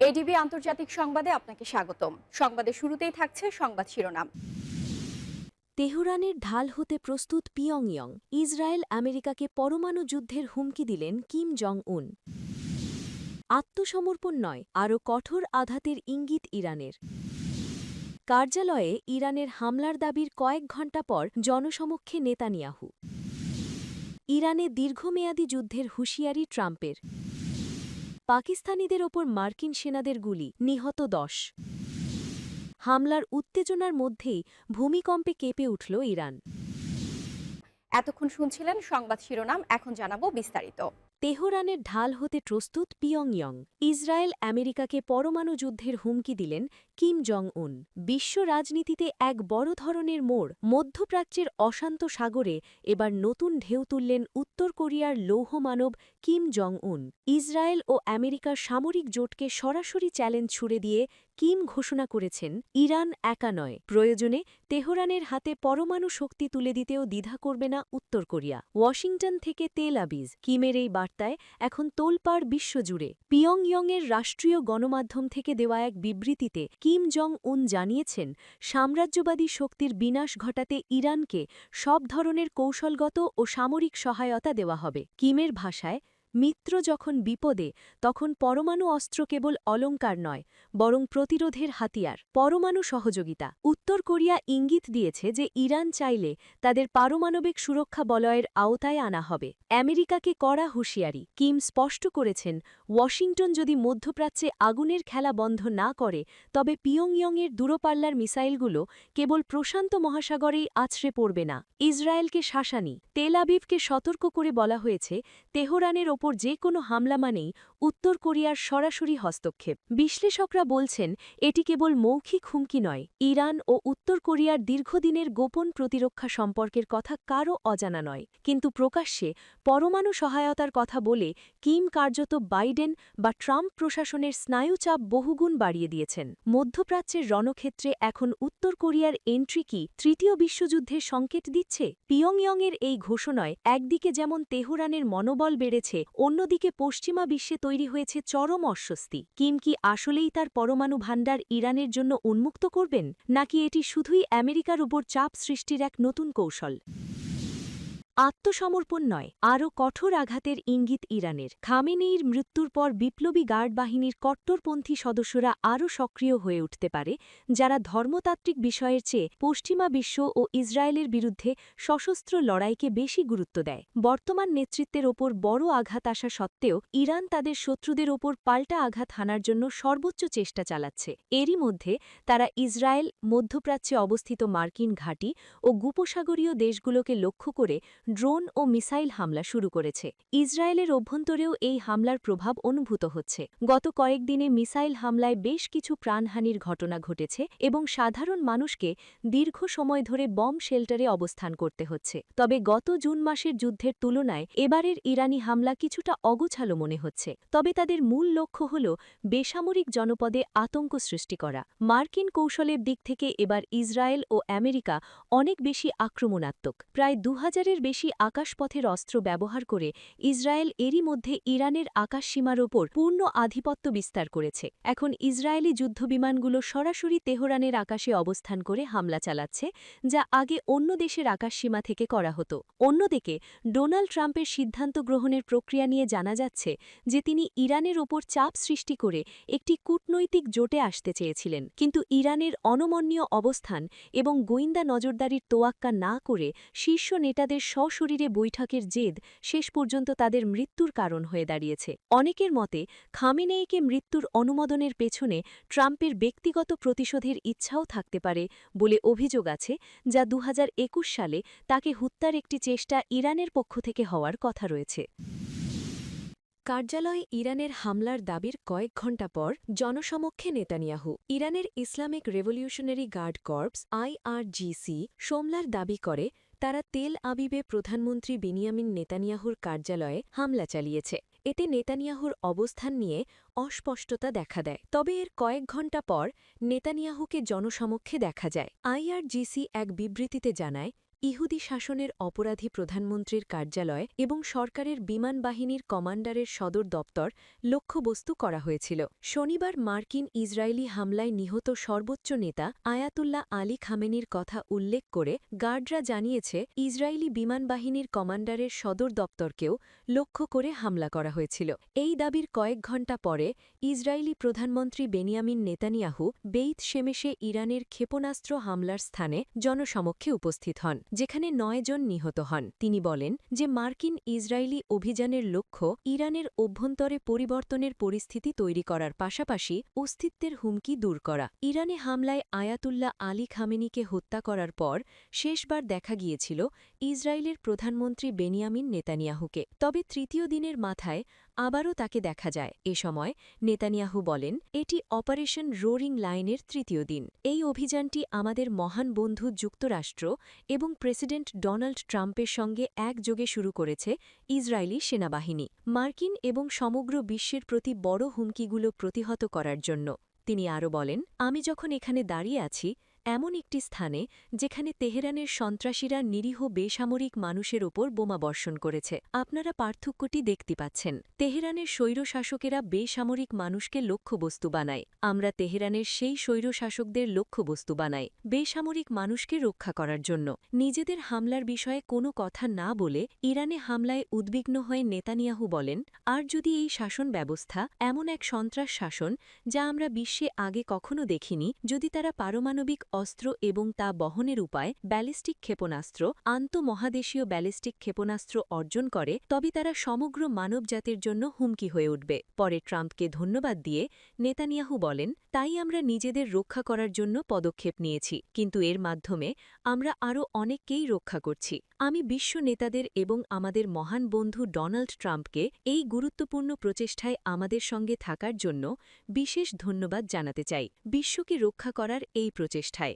ADB আন্তর্জাতিক সংবাদে আপনাকে স্বাগতম। সংবাদের শুরুতেই থাকছে সংবাদ শিরোনাম। তেহরানের ঢাল হতে প্রস্তুত পিয়ংইয়ং। ইসরায়েল আমেরিকাকে পরমাণু যুদ্ধের হুমকি দিলেন কিম জং উন। আত্মসমর্পণ নয়, আরও কঠোর আঘাতের ইঙ্গিত ইরানের। কার্যালয়ে ইরানের হামলার দাবির কয়েক ঘণ্টা পর জনসমক্ষে নেতানিয়াহু। ইরানে দীর্ঘমেয়াদী যুদ্ধের হুঁশিয়ারি ট্রাম্পের। পাকিস্তানিদের ওপর মার্কিন সেনাদের গুলি, নিহত 10। হামলার উত্তেজনার মধ্যেই ভূমিকম্পে কেঁপে উঠল ইরান। এতক্ষণ শুনছিলেন সংবাদ শিরোনাম, এখন জানাবো বিস্তারিত। তেহরানের ঢাল হতে প্রস্তুত পিয়ংইয়ং। ইসরায়েল আমেরিকাকে পরমাণু যুদ্ধের হুমকি দিলেন কিম জং উন। বিশ্ব রাজনীতিতে এক বড় ধরনের মোড়। মধ্যপ্রাচ্যের অশান্ত সাগরে এবার নতুন ঢেউ তুললেন উত্তর কোরিয়ার লৌহমানব কিম জং উন। ইসরায়েল ও আমেরিকার সামরিক জোটকে সরাসরি চ্যালেঞ্জ ছুড়ে দিয়ে কিম ঘোষণা করেছেন, ইরান একা নয়, প্রয়োজনে তেহরানের হাতে পরমাণু শক্তি তুলে দিতেও দ্বিধা করবে না উত্তর কোরিয়া। ওয়াশিংটন থেকে তেল আবিজ। কিমের এই বার্তায় এখন তোলপাড় বিশ্বজুড়ে। পিয়ংইয়ংয়ের রাষ্ট্রীয় গণমাধ্যম থেকে দেওয়া এক বিবৃতিতে কিম জং উন জানিয়েছেন, সাম্রাজ্যবাদী শক্তির বিনাশ ঘটাতে ইরানকে সব ধরনের কৌশলগত ও সামরিক সহায়তা দেওয়া হবে। কিমের ভাষায়, মিত্র যখন বিপদে তখন পরমাণু অস্ত্র কেবল অলঙ্কার নয়, বরং প্রতিরোধের হাতিয়ার। পরমাণু সহযোগিতা। উত্তর কোরিয়া ইঙ্গিত দিয়েছে যে ইরান চাইলে তাদের পারমাণবিক সুরক্ষা বলয়ের আওতায় আনা হবে। আমেরিকাকে কড়া হুঁশিয়ারি। কিম স্পষ্ট করেছেন, ওয়াশিংটন যদি মধ্যপ্রাচ্যে আগুনের খেলা বন্ধ না করে, তবে পিয়ংইয়ংয়ের দূরপাল্লার মিসাইলগুলো কেবল প্রশান্ত মহাসাগরেই আছড়ে পড়বে না। ইসরায়েলকে শাসানি। তেল আবিবকে সতর্ক করে বলা হয়েছে, তেহরানের ওপর যে কোনো হামলা মানেই উত্তর কোরিয়ার সরাসরি হস্তক্ষেপ। বিশ্লেষকরা বলছেন, এটি কেবল মৌখিক হুমকি নয়, ইরান ও উত্তর কোরিয়ার দীর্ঘদিনের গোপন প্রতিরক্ষা সম্পর্কের কথা কারও অজানা নয়। কিন্তু প্রকাশ্যে পরমাণু সহায়তার কথা বলে কিম কার্যত বাইডেন বা ট্রাম্প প্রশাসনের স্নায়ুচাপ বহুগুণ বাড়িয়ে দিয়েছেন। মধ্যপ্রাচ্যের রণক্ষেত্রে এখন উত্তর কোরিয়ার এন্ট্রি কি তৃতীয় বিশ্বযুদ্ধের সংকেত দিচ্ছে? পিয়ংইয়ংয়ের এই ঘোষণায় একদিকে যেমন তেহরানের মনোবল বেড়েছে, অন্যদিকে পশ্চিমা বিশ্বে তৈরি হয়েছে চরম অস্বস্তি। কিম কি আসলেই তার পরমাণু ভাণ্ডার ইরানের জন্য উন্মুক্ত করবেন, নাকি এটি শুধুই আমেরিকার উপর চাপ সৃষ্টির এক নতুন কৌশল? আত্মসমর্পণ নয়, আরও কঠোর আঘাতের ইঙ্গিত ইরানের। খামেনেইর মৃত্যুর পর বিপ্লবী গার্ড বাহিনীর কট্টরপন্থী সদস্যরা আরও সক্রিয় হয়ে উঠতে পারে, যারা ধর্মতাত্ত্বিক বিষয়ের চেয়ে পশ্চিমা বিশ্ব ও ইসরায়েলের বিরুদ্ধে সশস্ত্র লড়াইকে বেশি গুরুত্ব দেয়। বর্তমান নেতৃত্বের ওপর বড় আঘাত আসা সত্ত্বেও ইরান তাদের শত্রুদের ওপর পাল্টা আঘাত হানার জন্য সর্বোচ্চ চেষ্টা চালাচ্ছে। এরই মধ্যে তারা ইসরায়েল, মধ্যপ্রাচ্যে অবস্থিত মার্কিন ঘাঁটি ও উপসাগরীয় দেশগুলোকে লক্ষ্য করে ড্রোন ও মিসাইল হামলা শুরু করেছে। ইসরায়েলের অভ্যন্তরেও এই হামলার প্রভাব অনুভূত হচ্ছে। গত কয়েকদিনে মিসাইল হামলায় বেশ কিছু প্রাণহানির ঘটনা ঘটেছে এবং সাধারণ মানুষকে দীর্ঘ সময় ধরে বম শেল্টারে অবস্থান করতে হচ্ছে। তবে গত জুন মাসের যুদ্ধের তুলনায় এবারের ইরানি হামলা কিছুটা অগোছালো মনে হচ্ছে। তবে তাদের মূল লক্ষ্য হল বেসামরিক জনপদে আতঙ্ক সৃষ্টি করা। মার্কিন কৌশলের দিক থেকে এবার ইসরায়েল ও আমেরিকা অনেক বেশি আক্রমণাত্মক। প্রায় ২০০০-এর বেশি আকাশপথের অস্ত্র ব্যবহার করে ইসরায়েল এরই মধ্যে ইরানের আকাশসীমার ওপর পূর্ণ আধিপত্য বিস্তার করেছে। এখন ইসরায়েলি যুদ্ধবিমানগুলো সরাসরি তেহরানের আকাশে অবস্থান করে হামলা চালাচ্ছে, যা আগে অন্য দেশের আকাশসীমা থেকে করা হতো। অন্যদিকে ডোনাল্ড ট্রাম্পের সিদ্ধান্ত গ্রহণের প্রক্রিয়া নিয়ে জানা যাচ্ছে যে তিনি ইরানের ওপর চাপ সৃষ্টি করে একটি কূটনৈতিক জোটে আসতে চেয়েছিলেন, কিন্তু ইরানের অনমনীয় অবস্থান এবং গোয়েন্দা নজরদারির তোয়াক্কা না করে শীর্ষ নেতাদের সশরীরে বৈঠকের জেদ শেষ পর্যন্ত তাদের মৃত্যুর কারণ হয়ে দাঁড়িয়েছে। অনেকের মতে, খামেনেইকে মৃত্যুর অনুমোদনের পেছনে ট্রাম্পের ব্যক্তিগত প্রতিশোধের ইচ্ছাও থাকতে পারে বলে অভিযোগ আছে, যা ২০২১ সালে তাকে হত্যার একটি চেষ্টা ইরানের পক্ষ থেকে হওয়ার কথা রয়েছে। কার্যালয়ে ইরানের হামলার দাবির কয়েক ঘণ্টা পর জনসমক্ষে নেতানিয়াহু। ইরানের Islamic revolutionary guard corps IRGC সোমবার দাবি করে, তারা তেল আবিবে প্রধানমন্ত্রী বেনিয়ামিন নেতানিয়াহুর কার্যালয়ে হামলা চালিয়েছে। এতে নেতানিয়াহুর অবস্থান নিয়ে অস্পষ্টতা দেখা দেয়। তবে এর কয়েক ঘণ্টা পর নেতানিয়াহুকে জনসমক্ষে দেখা যায়। IRGC এক বিবৃতিতে জানায়, ইহুদি শাসনের অপরাধী প্রধানমন্ত্রীর কার্যালয় এবং সরকারের বিমান বাহিনীর কমান্ডারের সদর দপ্তর লক্ষ্যবস্তু করা হয়েছিল। শনিবার মার্কিন ইসরায়েলি হামলায় নিহত সর্বোচ্চ নেতা আয়াতুল্লাহ আলী খামেনির কথা উল্লেখ করে গার্ডরা জানিয়েছে ইসরায়েলি বিমান বাহিনীর কমান্ডারের সদর দপ্তরকেও লক্ষ্য করে হামলা করা হয়েছিল। এই দাবির কয়েক ঘণ্টা পরে ইসরায়েলি প্রধানমন্ত্রী বেনিয়ামিন নেতানিয়াহু বেইত শেমেশে ইরানের ক্ষেপণাস্ত্র হামলার স্থানে জনসমক্ষে উপস্থিত হন, যেখানে ৯ জন নিহত হন। তিনি বলেন যে মার্কিন ইসরায়েলি অভিযানের লক্ষ্য ইরানের অভ্যন্তরে পরিবর্তনের পরিস্থিতি তৈরি করার পাশাপাশি অস্তিত্বের হুমকি দূর করা। ইরানে হামলায় আয়াতুল্লাহ আলী খামেনিকে হত্যা করার পর শেষবার দেখা গিয়েছিল ইসরায়েলের প্রধানমন্ত্রী বেনিয়ামিন নেতানিয়াহুকে। তবে তৃতীয় দিনের মাথায় আবারও তাকে দেখা যায়। এ সময় নেতানিয়াহু বলেন, এটি অপারেশন রোরিং লাইনের তৃতীয় দিন। এই অভিযানটি আমাদের মহান বন্ধু যুক্তরাষ্ট্র এবং প্রেসিডেন্ট ডোনাল্ড ট্রাম্পের সঙ্গে একযোগে শুরু করেছে ইসরায়েলি সেনাবাহিনী, মার্কিন এবং সমগ্র বিশ্বের প্রতি বড় হুমকিগুলো প্রতিহত করার জন্য। তিনি আরও বলেন, আমি যখন এখানে দাঁড়িয়ে আছি এমন একটি স্থানে যেখানে তেহরানের সন্ত্রাসীরা নিরীহ বেসামরিক মানুষের ওপর বোমা বর্ষণ করেছে। আপনারা পার্থক্যটি দেখতে পাচ্ছেন। তেহরানের স্বৈরশাসকেরা বেসামরিক মানুষকে লক্ষ্যবস্তু বানায়। আমরা তেহরানের সেই স্বৈরশাসকদের লক্ষ্যবস্তু বানাই বেসামরিক মানুষকে রক্ষা করার জন্য। নিজেদের হামলার বিষয়ে কোনো কথা না বলে ইরানে হামলায় উদ্বিগ্ন হয়ে নেতানিয়াহু বলেন, আর যদি এই শাসন ব্যবস্থা এমন এক সন্ত্রাস শাসন যা আমরা বিশ্বে আগে কখনো দেখিনি, যদি তারা পারমাণবিক অস্ত্র এবং তা বহনের উপায় ব্যালিস্টিক ক্ষেপণাস্ত্র, আন্তঃমহাদেশীয় ব্যালিস্টিক ক্ষেপণাস্ত্র অর্জন করে, তবে তারা সমগ্র মানবজাতির জন্য হুমকি হয়ে উঠবে। পরে ট্রাম্পকে ধন্যবাদ দিয়ে নেতানিয়াহু বলেন, তাই আমরা নিজেদের রক্ষা করার জন্য পদক্ষেপ নিয়েছি, কিন্তু এর মাধ্যমে আমরা আরও অনেককেই রক্ষা করছি। আমি বিশ্ব নেতাদের এবং আমাদের মহান বন্ধু ডোনাল্ড ট্রাম্পকে এই গুরুত্বপূর্ণ প্রচেষ্টায় আমাদের সঙ্গে থাকার জন্য বিশেষ ধন্যবাদ জানাতে চাই, বিশ্বকে রক্ষা করার এই প্রচেষ্টায়।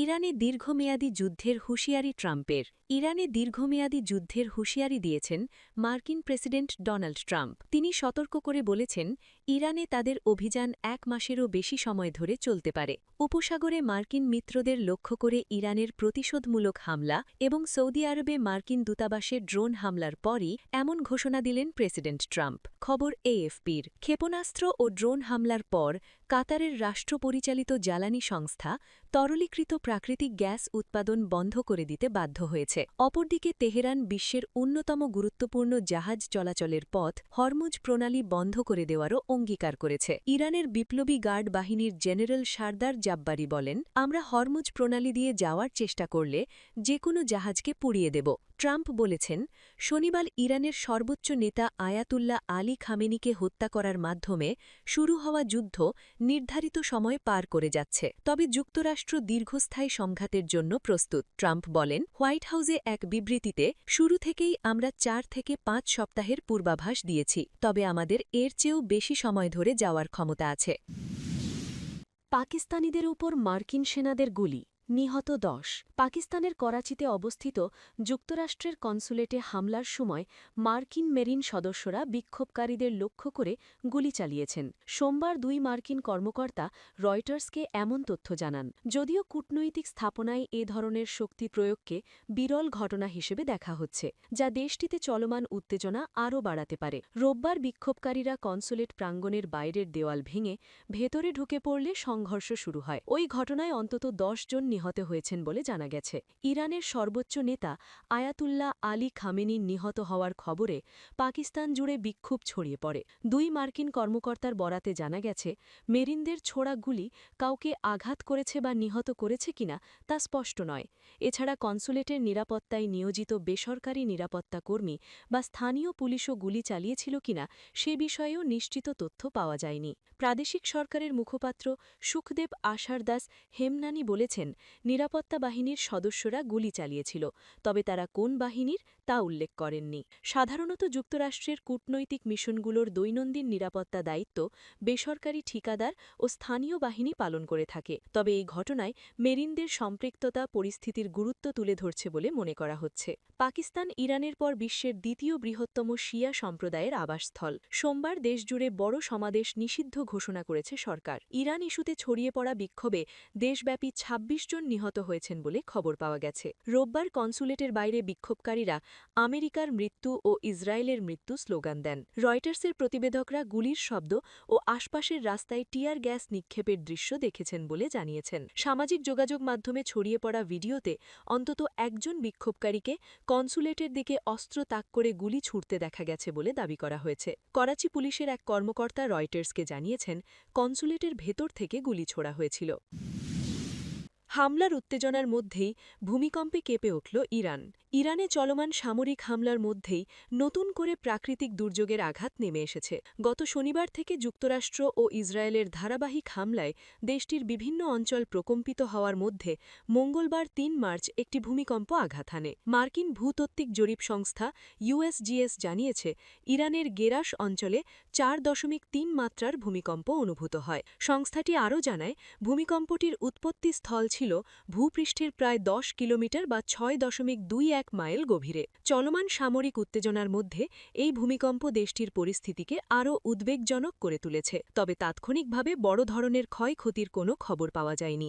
ইরানে দীর্ঘমেয়াদী যুদ্ধের হুঁশিয়ারি ট্রাম্পের। ইরানে দীর্ঘমেয়াদী যুদ্ধের হুঁশিয়ারি দিয়েছেন মার্কিন প্রেসিডেন্ট ডোনাল্ড ট্রাম্প। তিনি সতর্ক করে বলেছেন, ইরানে তাদের অভিযান ১ মাসেরও বেশি সময় ধরে চলতে পারে। উপসাগরে মার্কিন মিত্রদের লক্ষ্য করে ইরানের প্রতিশোধমূলক হামলা এবং সৌদি আরবে মার্কিন দূতাবাসের ড্রোন হামলার পরই এমন ঘোষণা দিলেন প্রেসিডেন্ট ট্রাম্প। খবর এএফপির। ক্ষেপণাস্ত্র ও ড্রোন হামলার পর কাতারের রাষ্ট্রপরিচালিত জ্বালানি সংস্থা তরলীকৃত প্রাকৃতিক গ্যাস উৎপাদন বন্ধ করে দিতে বাধ্য হয়েছে। অপরদিকে তেহরান বিশ্বের অন্যতম গুরুত্বপূর্ণ জাহাজ চলাচলের পথ হরমুজ প্রণালী বন্ধ করে দেওয়ারও অঙ্গীকার করেছে। ইরানের বিপ্লবী গার্ড বাহিনীর জেনারেল সারদার জাব্বারি বলেন, আমরা হরমুজ প্রণালী দিয়ে যাওয়ার চেষ্টা করলে যে কোনো জাহাজকে পুড়িয়ে দেব। ট্রাম্প বলেছেন, শনিবার ইরানের সর্বোচ্চ নেতা আয়াতুল্লাহ আলী খামেনিকে হত্যা করার মাধ্যমে শুরু হওয়া যুদ্ধ নির্ধারিত সময় পার করে যাচ্ছে, তবে যুক্তরাষ্ট্র দীর্ঘস্থায়ী সংঘাতের জন্য প্রস্তুত। ট্রাম্প বলেন, হোয়াইট হাউসে এক বিবৃতিতে, শুরু থেকেই আমরা ৪ থেকে ৫ সপ্তাহের পূর্বাভাস দিয়েছি, তবে আমাদের এর চেয়েও বেশি সময় ধরে যাওয়ার ক্ষমতা আছে। পাকিস্তানিদের উপর মার্কিন সেনাদের গুলি, নিহত ১০। পাকিস্তানের করাচিতে অবস্থিত যুক্তরাষ্ট্রের কনসুলেটে হামলার সময় মার্কিন মেরিন সদস্যরা বিক্ষোভকারীদের লক্ষ্য করে গুলি চালিয়েছেন। সোমবার ২ মার্কিন কর্মকর্তা রয়টার্সকে এমন তথ্য জানান। যদিও কূটনৈতিক স্থাপনায় এ ধরনের শক্তি প্রয়োগকে বিরল ঘটনা হিসেবে দেখা হচ্ছে, যা দেশটিতে চলমান উত্তেজনা আরও বাড়াতে পারে। রোববার বিক্ষোভকারীরা কনসুলেট প্রাঙ্গণের বাইরের দেওয়াল ভেঙে ভেতরে ঢুকে পড়লে সংঘর্ষ শুরু হয়। ওই ঘটনায় অন্তত ১০ জন নিহত হয়েছেন বলে জানা গেছে। ইরানের সর্বোচ্চ নেতা আয়াতুল্লাহ আলী খামেনির নিহত হওয়ার খবরে পাকিস্তান জুড়ে বিক্ষোভ ছড়িয়ে পড়ে। ২ মার্কিন কর্মকর্তার বরাতে জানা গেছে, মেরিনদের ছোড়া গুলি কাউকে আঘাত করেছে বা নিহত করেছে কিনা তা স্পষ্ট নয়। এছাড়া কনসুলেটের নিরাপত্তায় নিয়োজিত বেসরকারি নিরাপত্তা কর্মী বা স্থানীয় পুলিশও গুলি চালিয়েছিল কিনা সে বিষয়েও নিশ্চিত তথ্য পাওয়া যায়নি। প্রাদেশিক সরকারের মুখপাত্র সুখদেব আশার দাস হেমনানি বলেছেন, নিরাপত্তা বাহিনীর সদস্যরা গুলি চালিয়েছিল, তবে তারা কোন বাহিনীর তা উল্লেখ করেননি। সাধারণত যুক্তরাষ্ট্রের কূটনৈতিক মিশনগুলোর দৈনন্দিন নিরাপত্তা দায়িত্ব বেসরকারি ঠিকাদার ও স্থানীয় বাহিনী পালন করে থাকে, তবে এই ঘটনায় মেরিনদের সম্পৃক্ততা পরিস্থিতির গুরুত্ব তুলে ধরছে বলে মনে করা হচ্ছে। পাকিস্তান ইরানের পর বিশ্বের দ্বিতীয় বৃহত্তম শিয়া সম্প্রদায়ের আবাসস্থল। সোমবার দেশজুড়ে বড় সমাবেশ নিষিদ্ধ ঘোষণা করেছে সরকার। ইরান ইস্যুতে ছড়িয়ে পড়া বিক্ষোভে দেশব্যাপী ২৬ জন জন নিহত হয়েছেন বলে খবর পাওয়া গেছে। রোববার কনসুলেটের বাইরে বিক্ষোভকারীরা আমেরিকার মৃত্যু ও ইসরায়েলের মৃত্যু স্লোগান দেন। রয়টার্সের প্রতিবেদকরা গুলির শব্দ ও আশপাশের রাস্তায় টিয়ার গ্যাস নিক্ষেপের দৃশ্য দেখেছেন বলে জানিয়েছেন। সামাজিক যোগাযোগ মাধ্যমে ছড়িয়ে পড়া ভিডিওতে অন্তত একজন বিক্ষোভকারীকে কনসুলেটের দিকে অস্ত্র তাক করে গুলি ছুড়তে দেখা গেছে বলে দাবি করা হয়েছে। করাচি পুলিশের এক কর্মকর্তা রয়টার্সকে জানিয়েছেন, কনসুলেটের ভেতর থেকে গুলি ছোড়া হয়েছিল। হামলার উত্তেজনার মধ্যেই ভূমিকম্পে কেঁপে উঠল ইরান। ইরানে চলমান সামরিক হামলার মধ্যেই নতুন করে প্রাকৃতিক দুর্যোগের আঘাত নেমে এসেছে। গত শনিবার থেকে যুক্তরাষ্ট্র ও ইসরায়েলের ধারাবাহিক হামলায় দেশটির বিভিন্ন অঞ্চল প্রকম্পিত হওয়ার মধ্যে মঙ্গলবার ৩ মার্চ একটি ভূমিকম্প আঘাত হানে। মার্কিন ভূতাত্ত্বিক জরিপ সংস্থা USGS জানিয়েছে, ইরানের গেরাস অঞ্চলে ৪.৩ মাত্রার ভূমিকম্প অনুভূত হয়। সংস্থাটি আরও জানায়, ভূমিকম্পটির উৎপত্তি স্থল ছিল ভূপৃষ্ঠের প্রায় ১০ কিলোমিটার বা ৬.২১ মাইল গভীরে। চলমান সামরিক উত্তেজনার মধ্যে এই ভূমিকম্প দেশটির পরিস্থিতিকে আরও উদ্বেগজনক করে তুলেছে, তবে তাৎক্ষণিকভাবে বড় ধরনের ক্ষয়ক্ষতির কোনো খবর পাওয়া যায়নি।